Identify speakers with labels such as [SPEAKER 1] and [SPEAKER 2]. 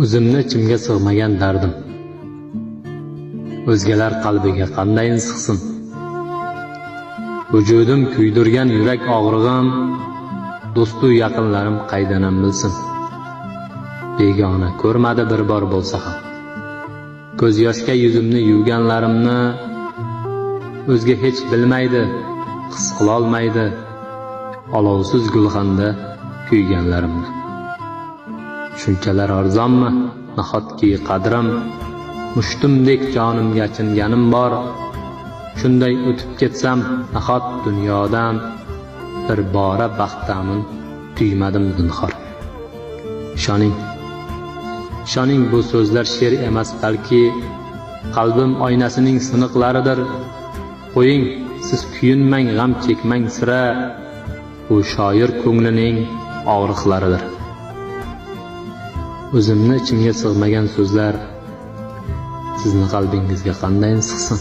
[SPEAKER 1] O'zimni ichimga sig'magan dardim o'zgalar qalbiga qanday sig'sin? Vujudim kuydirgan yurak og'rig'im do'stu yaqinlarim qaydanam bilsin? Begona ko'rmadi bir bor bo'lsa ham, ko'z yoshga yuzimni yuvganlarimni o'zga hech bilmaydi, his qilolmaydi olovsiz gulxanda kuyganlarimni. Shunchalar arzonmi nahotki qadrim, mushtumdek jonimga achinganim bor. Shunday o'tib ketsam nahot dunyodan, bir bora baxtamin tuymadim zinhor. Ishoning bu so'zlar she'r emas, balki qalbim oynasining siniqlaridir. Qo'ying, siz kuyinmang, g'am chekmang sira, bu shoir ko'nglining og'riqlaridir. O'zimni ichimga sig'magan so'zlar sizni qalbingizga qanday sig'sin?